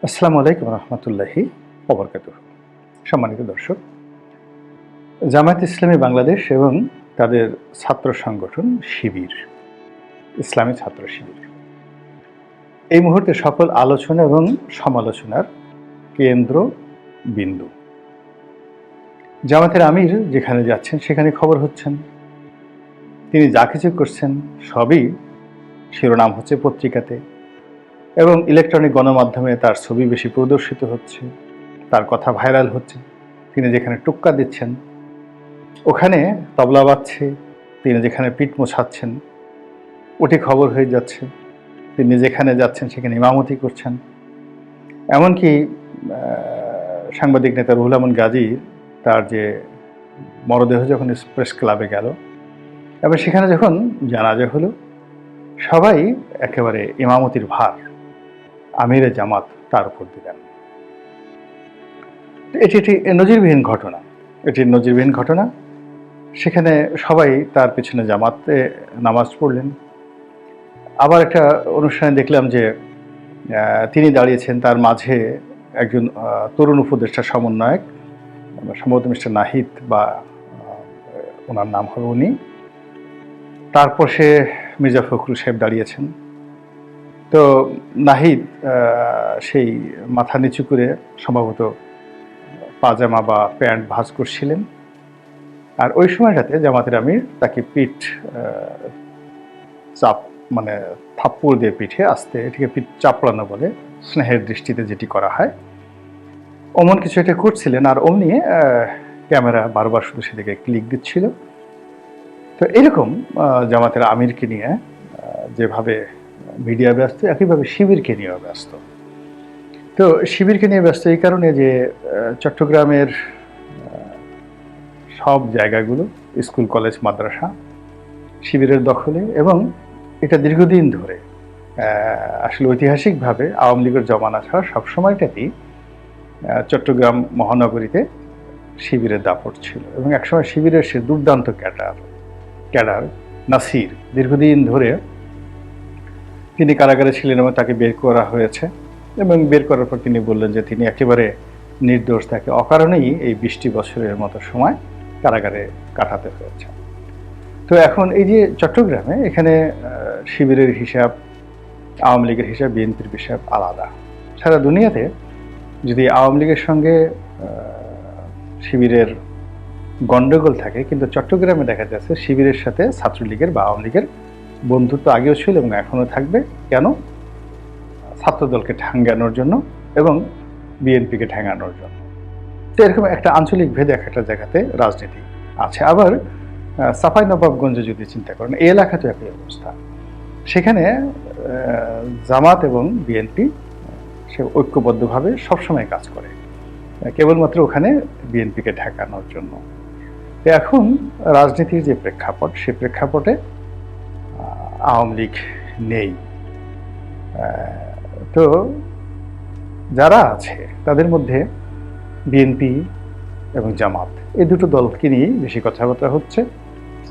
আসসালামু আলাইকুম রহমতুল্লাহি ওবরকাতুহু। সম্মানিত দর্শক, জামায়াত ইসলামী বাংলাদেশ এবং তাদের ছাত্র সংগঠন শিবির, ইসলামী ছাত্র শিবির এই মুহূর্তে সকল আলোচনা এবং সমালোচনার কেন্দ্র বিন্দু। জামাতের আমির যেখানে যাচ্ছেন সেখানে খবর হচ্ছেন, তিনি যা কিছু করছেন সবই শিরোনাম হচ্ছে পত্রিকাতে এবং ইলেকট্রনিক গণমাধ্যমে তার ছবি বেশি প্রদর্শিত হচ্ছে, তার কথা ভাইরাল হচ্ছে। তিনি যেখানে টুক্কা দিচ্ছেন ওখানে তবলা বাজছে, তিনি যেখানে পিঠ মোছাচ্ছেন ওটি খবর হয়ে যাচ্ছে, তিনি যেখানে যাচ্ছেন সেখানে ইমামতি করছেন। এমনকি সাংবাদিক নেতা রুহুল আমিন গাজী তার যে মরদেহ যখন প্রেস ক্লাবে গেল এবং সেখানে যখন জানাজা হলো, সবাই একেবারে ইমামতির ভার আমিরে জামাত তার উপর দিলেন। এটি নজিরবিহীন ঘটনা, নজিরবিহীন ঘটনা। সেখানে সবাই তার পিছনে জামাতে নামাজ পড়লেন। আবার একটা অনুষ্ঠানে দেখলাম যে তিনি দাঁড়িয়েছেন, তার মাঝে একজন তরুণ উপদেষ্টা সমন্বয়ক, সম্ভবত মিস্টার নাহিদ বা ওনার নাম হবে উনি, তারপর সে মির্জা ফখরুল সাহেব দাঁড়িয়েছেন। তো নাহিদ সেই মাথা নিচু করে সম্ভবত পাজামা বা প্যান্ট ভাঁজ করছিলেন। আর ওই সময়টাতে জামাতের আমির তাকে পিঠ চাপ মানে থাপ্পড় দিয়ে পিঠে আসতে, এটিকে পিঠ চাপড়ানো বলে, স্নেহের দৃষ্টিতে যেটি করা হয়, অমন কিছু একটা করছিলেন। আর অমনি ক্যামেরা বারবার শুধু সেদিকে ক্লিক দিচ্ছিল। তো এরকম জামাতের আমিরকে নিয়ে যেভাবে মিডিয়া ব্যস্ত, একইভাবে শিবিরকে নিয়েও ব্যস্ত। তো শিবিরকে নিয়ে ব্যস্ত এই কারণে যে চট্টগ্রামের সব জায়গাগুলো, স্কুল কলেজ মাদ্রাসা শিবিরের দখলে, এবং এটা দীর্ঘদিন ধরে আসলে ঐতিহাসিকভাবে আওয়ামী লীগের জমানা ছাড়া সবসময়টাতেই চট্টগ্রাম মহানগরীতে শিবিরের দাপট ছিল। এবং একসময় শিবিরের সে দুর্দান্ত ক্যাডার নাসির দীর্ঘদিন ধরে তিনি কারাগারে ছিলেন এবং তাকে বের করা হয়েছে। এবং বের করার পর তিনি বললেন যে তিনি একেবারে নির্দোষ, তাকে অকারণেই এই 20টি বছরের মতো সময় কারাগারে কাটাতে হয়েছে। তো এখন এই যে চট্টগ্রামে, এখানে শিবিরের হিসাব, আওয়ামী লীগের হিসাব, বিএনপির হিসাব আলাদা। সারা দুনিয়াতে যদি আওয়ামী লীগের সঙ্গে শিবিরের গণ্ডগোল থাকে, কিন্তু চট্টগ্রামে দেখা যাচ্ছে শিবিরের সাথে ছাত্রলীগের বা আওয়ামী লীগের বন্ধুত্ব আগেও ছিল এবং এখনও থাকবে। কেন? ছাত্রদলকে ঠ্যাঙ্গানোর জন্য এবং বিএনপিকে ঠ্যাঙ্গানোর জন্য। তো এরকম একটা আঞ্চলিক ভেদে একটা জায়গাতে রাজনীতি আছে। আবার চাঁপাইনবাবগঞ্জে যদি চিন্তা করেন, এই এলাকাতে একই অবস্থা। সেখানে জামাত এবং বিএনপি সে ঐক্যবদ্ধভাবে সবসময় কাজ করে, কেবলমাত্র ওখানে বিএনপিকে ঠেকানোর জন্য। তো এখন রাজনীতির যে প্রেক্ষাপট, সেই প্রেক্ষাপটে আওয়ামী লীগ নেই। তো যারা আছে তাদের মধ্যে বিএনপি এবং জামাত, এই দুটো দলকে নিয়েই বেশি কথাবার্তা হচ্ছে,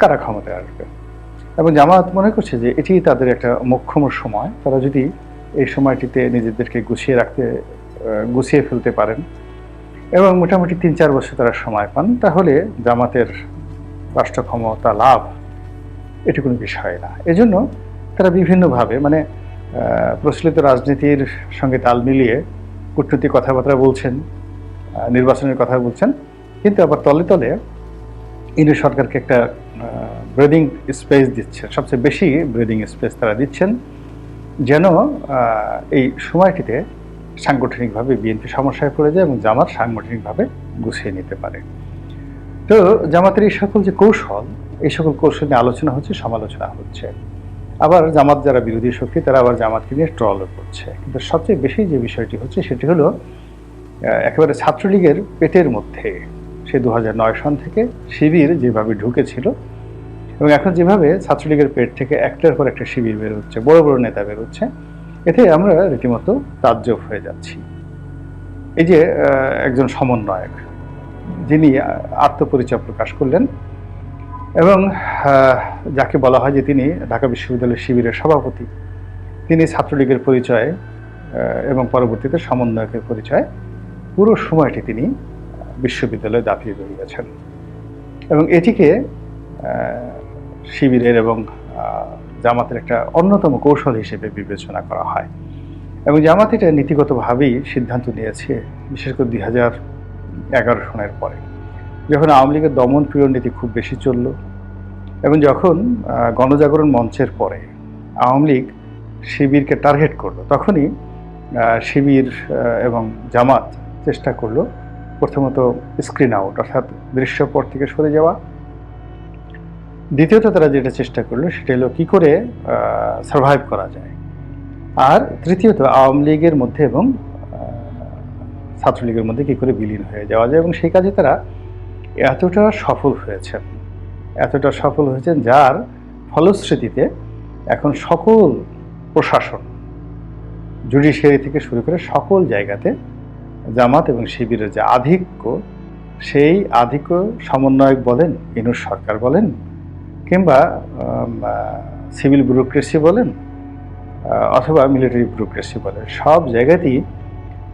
কারা ক্ষমতায় আসবে। এবং জামাত মনে করছে যে এটি তাদের একটা মোক্ষম সময়, তারা যদি এই সময়টিতে নিজেদেরকে গুছিয়ে ফেলতে পারেন এবং মোটামুটি 3-4 বছর তারা সময় পান, তাহলে জামাতের রাষ্ট্র ক্ষমতা লাভ এটি কোনো বিষয় না। এজন্য তারা বিভিন্নভাবে প্রচলিত রাজনীতির সঙ্গে তাল মিলিয়ে কূটনৈতিক কথাবার্তা বলছেন, নির্বাচনের কথা বলছেন, কিন্তু আবার তলে তলে ইউনিট সরকারকে একটা ব্রিদিং স্পেস দিচ্ছেন, সবচেয়ে বেশি ব্রিদিং স্পেস তারা দিচ্ছেন, যেন এই সময়টিতে সাংগঠনিকভাবে বিএনপি সমস্যায় পড়ে যায় এবং জামাত সাংগঠনিকভাবে গুছিয়ে নিতে পারে। তো জামাতের এই সকল যে কৌশল, এই সকল কৌশল নিয়ে আলোচনা হচ্ছে, সমালোচনা হচ্ছে। আবার জামাত যারা বিরোধী শক্তি, তারা আবার জামাতকে নিয়ে ট্রলও করছে। কিন্তু সবচেয়ে বেশি যে বিষয়টি হচ্ছে সেটি হলো একেবারে ছাত্রলীগের পেটের মধ্যে সে 2009 সন থেকে শিবির যেভাবে ঢুকেছিল এবং এখন যেভাবে ছাত্রলীগের পেট থেকে একটার পর একটা শিবির বের হচ্ছে, বড় বড় নেতা বের হচ্ছে, এতে আমরা রীতিমতো তাজ্জব হয়ে যাচ্ছি। এই যে একজন সমন্বয়ক যিনি আত্মপরিচয় প্রকাশ করলেন এবং যাকে বলা হয় যে তিনি ঢাকা বিশ্ববিদ্যালয়ের শিবিরের সভাপতি, তিনি ছাত্রলীগের পরিচয়ে এবং পরবর্তীতে সমন্বয়কের পরিচয় পুরো সময়টি তিনি বিশ্ববিদ্যালয়ে দাপিয়ে বেরিয়েছেন এবং এটিকে শিবিরের এবং জামাতের একটা অন্যতম কৌশল হিসেবে বিবেচনা করা হয় এবং জামাত এটা নীতিগতভাবেই সিদ্ধান্ত নিয়েছে, বিশেষ করে 2011 সনের পরে, যখন আওয়ামী লীগের দমন পীড়ন নীতি খুব বেশি চলল এবং যখন গণজাগরণ মঞ্চের পরে আওয়ামী লীগ শিবিরকে টার্গেট করলো, তখনই শিবির এবং জামাত চেষ্টা করলো প্রথমত স্ক্রিন আউট, অর্থাৎ দৃশ্যপট থেকে সরে যাওয়া। দ্বিতীয়ত তারা যেটা চেষ্টা করলো সেটা হলো কী করে সার্ভাইভ করা যায়। আর তৃতীয়ত আওয়ামী লীগের মধ্যে এবং ছাত্রলীগের মধ্যে কী করে বিলীন হয়ে যাওয়া যায়। এবং সেই কাজে তারা এতটা সফল হয়েছেন যার ফলশ্রুতিতে এখন সকল প্রশাসন, জুডিশিয়ারি থেকে শুরু করে সকল জায়গাতে জামাত এবং শিবিরের যে আধিক্য, সেই আধিক্য সমন্বয়ক বলেন, ইনুস সরকার বলেন, কিংবা সিভিল ব্যুরোক্রেসি বলেন অথবা মিলিটারি ব্যুরোক্রেসি বলেন, সব জায়গাতেই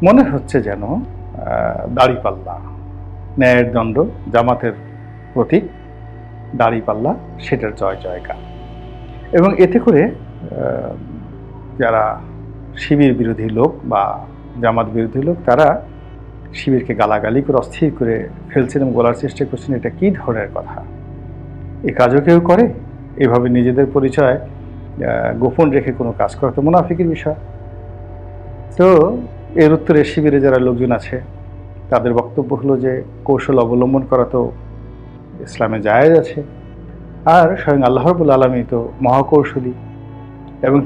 মনে হচ্ছে যেন দাড়িপাল্লা, ন্যায়ের দণ্ড, জামাতের প্রতীক দাড়িপাল্লা, সেটার জয় জয়কার। এবং এতে করে যারা শিবির বিরোধী লোক বা জামাত বিরোধী লোক, তারা শিবিরকে গালাগালি করে অস্থির করে ফেলছেন এবং বলার চেষ্টা করছেন এটা কী ধরনের কথা, এ কাজও কেউ করে, এভাবে নিজেদের পরিচয় গোপন রেখে কোনো কাজ করা তো মুনাফিকের বিষয়। তো এর উত্তরে শিবিরে যারা লোকজন আছে তাদের বক্তব্য হলো যে কৌশল অবলম্বন করা তো ইসলামে জায়েজ আছে, আর স্বয়ং আল্লাহ রাব্বুল আলামিন তো মহাকৌশলী, এবং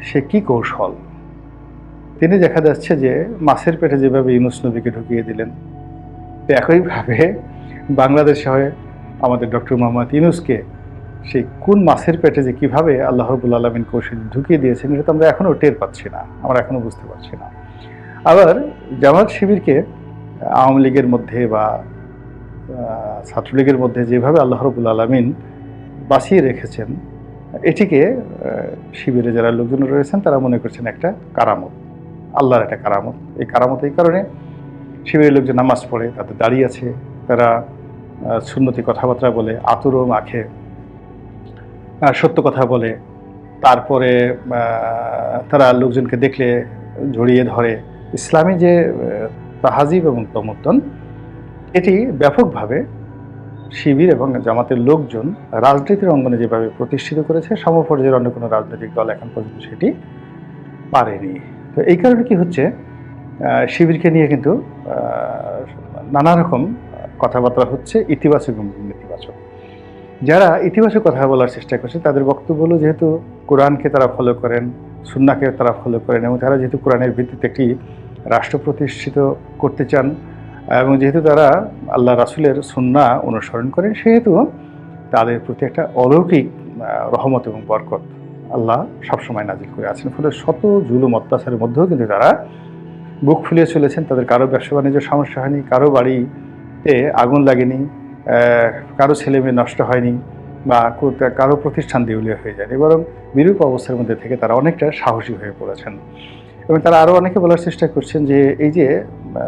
সে কি কৌশল, তিনি দেখা যাচ্ছে যে মাছের পেটে যেভাবে ইউনূস নবীকে ঢুকিয়ে দিলেন, তো একইভাবে বাংলাদেশে হয় আমাদের ডক্টর মোহাম্মদ ইউনূসকে সেই কোন মাছের পেটে যে কীভাবে আল্লাহ রাব্বুল আলামিন কৌশল ঢুকিয়ে দিয়েছেন, এটা তো আমরা এখনও টের পাচ্ছি না, আমরা এখনও বুঝতে পারছি না। আবার জামাত শিবিরকে আওয়ামী লীগের মধ্যে বা ছাত্রলীগের মধ্যে যেভাবে আল্লাহ রাব্বুল আলামিন বাঁচিয়ে রেখেছেন, এটিকে শিবিরে যারা লোকজন রয়েছেন তারা মনে করছেন একটা কারামত, আল্লাহর একটা কারামত। এই কারামত এই কারণে শিবিরের লোকজন নামাজ পড়ে, তাদের দাঁড়িয়ে আছে, তারা সুন্নতি কথাবার্তা বলে, আতুরও মাখে, সত্য কথা বলে, তারপরে তারা লোকজনকে দেখলে জড়িয়ে ধরে। ইসলামী যে তাহাজিব এবং তমদ্দন, এটি ব্যাপকভাবে শিবির এবং জামাতের লোকজন রাজনীতির অঙ্গনে যেভাবে প্রতিষ্ঠিত করেছে, সমপর্যায়ের অন্য কোনো রাজনৈতিক দল এখন পর্যন্ত সেটি পারেনি। তো এই কারণে কি হচ্ছে, শিবিরকে নিয়ে কিন্তু নানা রকম কথাবার্তা হচ্ছে, ইতিবাচক এবং নেতিবাচক। যারা ইতিবাচক কথা বলার চেষ্টা করছে তাদের বক্তব্য হলো, যেহেতু কোরআনকে তারা ফলো করেন, সুন্নাহকে তারা ফলো করেন, এবং তারা যেহেতু কোরআনের ভিত্তিতে একটি রাষ্ট্র প্রতিষ্ঠিত করতে চান, এবং যেহেতু তারা আল্লাহ রাসূলের সুন্নাহ অনুসরণ করেন, সেহেতু তাদের প্রতি একটা অলৌকিক রহমত এবং বরকত আল্লাহ সবসময় নাজিল করে আছেন। ফলে শত জুলুম অত্যাচারের মধ্যেও কিন্তু তারা বুক ফুলিয়ে চলেছেন। তাদের কারো ব্যবসা বাণিজ্য সমস্যা হয়নি, কারো বাড়িতে আগুন লাগেনি, কারো ছেলে মেয়ে নষ্ট হয়নি, বা কারো প্রতিষ্ঠান দেউলিয়া হয়ে যায়নি, বরং বিরূপ অবস্থার মধ্যে থেকে তারা অনেকটা সাহসী হয়ে পড়েছেন। এবং তারা আরও অনেকে বলার চেষ্টা করছেন যে এই যে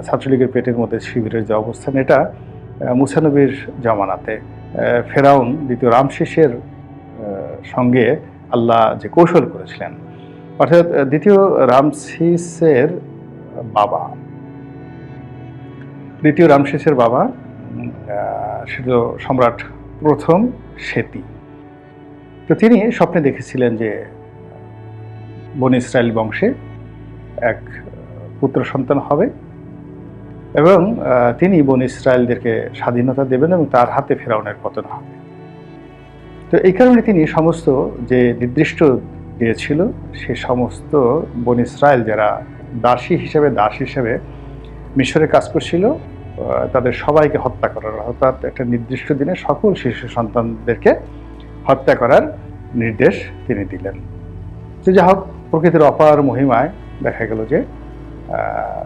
ছাত্রলীগের পেটের মধ্যে শিবিরের যে অবস্থান, এটা মূসা নবীর জামানাতে ফেরাউন দ্বিতীয় রামশেষের সঙ্গে আল্লাহ যে কৌশল করেছিলেন, অর্থাৎ দ্বিতীয় রামশেষের বাবা সেটা সম্রাট প্রথম সেতি। তো তিনি স্বপ্নে দেখেছিলেন যে বনী ইসরায়েল বংশে এক পুত্র সন্তান হবে এবং তিনি বনী ইসরায়েলদেরকে স্বাধীনতা দেবেন এবং তার হাতে ফেরাউনের পতন হবে। তো এই কারণে তিনি সমস্ত যে নির্দিষ্ট দিয়েছিল সে সমস্ত বনী ইসরায়েল যারা দাস হিসেবে মিশরে কাজ করছিল, তাদের সবাইকে হত্যা করার, অর্থাৎ একটা নির্দিষ্ট দিনে সকল শিশু সন্তানদেরকে হত্যা করার নির্দেশ তিনি দিলেন। তো যা হোক, প্রকৃতির অপার মহিমায় দেখা গেল যে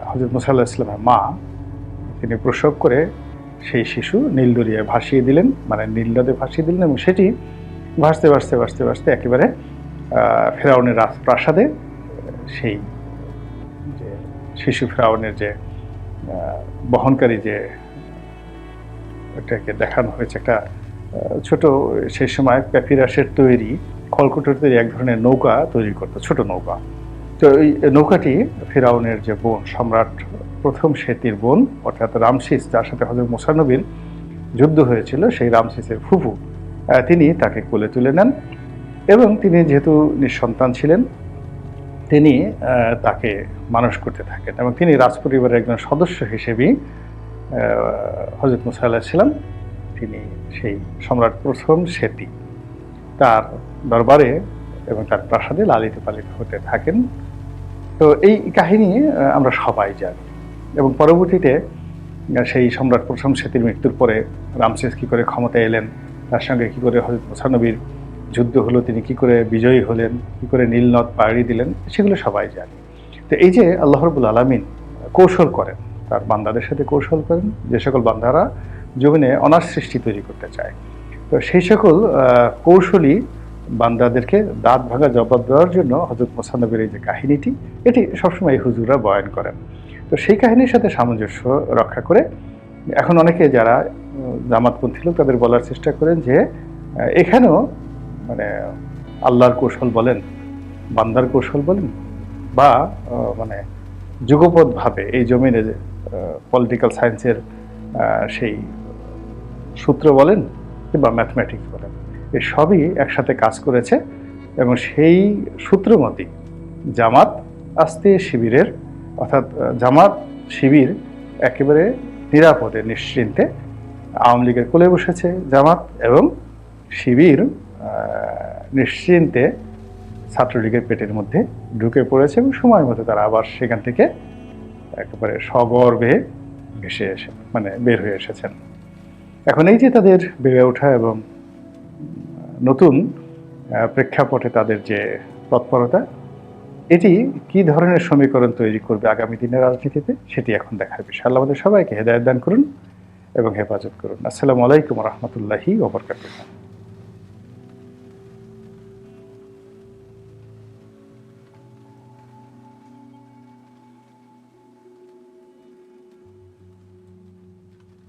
হযরত মুসা আলাইহিস সালামের মা তিনি প্রসব করে সেই শিশু নীল দরিয়ায় ভাসিয়ে দিলেন, মানে নীল নদে ভাসিয়ে দিলেন, এবং সেটি ভাসতে একেবারে ফেরাউনের রাজপ্রাসাদে সেই শিশু ফেরাউনের যে বহনকারী যে এটাকে দেখানো হয়েছে, একটা ছোট, সেই সময় প্যাপিরাসের তৈরি, খড়কুটোর তৈরি এক ধরনের নৌকা তৈরি করতো, ছোট নৌকা। তো এই নৌকাটি ফেরাউনের যে বোন, সম্রাট প্রথম সেতির বোন অর্থাৎ রামসিস, যার সাথে হযরত মুসা নবীর যুদ্ধ হয়েছিল, সেই রামসিসের ফুফু, তিনি তাকে কোলে তুলে নেন এবং তিনি যেহেতু নিঃসন্তান ছিলেন, তিনি তাকে মানুষ করতে থাকেন এবং তিনি রাজপরিবারের একজন সদস্য হিসেবেই হযরত মুসা আলাইহিস সালাম, তিনি সেই সম্রাট প্রথম সেতি তার দরবারে এবং তার প্রাসাদে লালিত পালিত হতে থাকেন। তো এই কাহিনী আমরা সবাই জানি এবং পরবর্তীতে সেই সম্রাট প্রথম সেতির মৃত্যুর পরে রামসেস কী করে ক্ষমতায় এলেন, তার সঙ্গে কী করে হযরত মুসা নবীর যুদ্ধ হলো, তিনি কী করে বিজয়ী হলেন, কী করে নীল নদ পাড়ি দিলেন, সেগুলো সবাই জানি। তো এই যে আল্লাহ রাব্বুল আলামিন কৌশল করেন, তার বান্দাদের সাথে কৌশল করেন, যে সকল বান্দারা জীবনে অনার সৃষ্টি তৈরি করতে চায়, তো সেই সকল কৌশলী বান্দাদেরকে দাঁত ভাঙা জবাব দেওয়ার জন্য হযরত মুসা নবীর এই যে কাহিনীটি, এটি সবসময় হুজুররা বয়ান করেন। তো সেই কাহিনীর সাথে সামঞ্জস্য রক্ষা করে এখন অনেকে যারা জামাতপন্থী লোক, তাদের বলার চেষ্টা করেন যে এখানেও মানে আল্লাহর কৌশল বলেন, বান্দার কৌশল বলেন, বা মানে যুগপৎভাবে এই জমিনে পলিটিক্যাল সায়েন্সের সেই সূত্র বলেন কিংবা ম্যাথমেটিক্স বলেন, এই সবই একসাথে কাজ করেছে এবং সেই সূত্র মতেই জামাত আস্তে শিবিরের, অর্থাৎ জামাত শিবির একেবারে নিরাপদে নিশ্চিন্তে আওয়ামী লীগের কোলে বসেছে জামাত, এবং শিবির নিশ্চিন্তে ছাত্রলীগের পেটের মধ্যে ঢুকে পড়েছে এবং সময় মতো তারা আবার সেখান থেকে একেবারে সগর্বে ভেসে এসে বের হয়ে এসেছেন। এখন এই যে তাদের বেড়ে ওঠা এবং নতুন প্রেক্ষাপটে তাদের যে তৎপরতা, এটি কি ধরনের সমীকরণ তৈরি করবে আগামী দিনের রাজনীতিতে, সেটি এখন দেখার বিষয়। আল্লাহ আমাদের সবাইকে হেদায়েত দান করুন এবং হেফাজত করুন। আসসালামু আলাইকুম ওয়া রাহমাতুল্লাহি ওয়া বারাকাতুহু।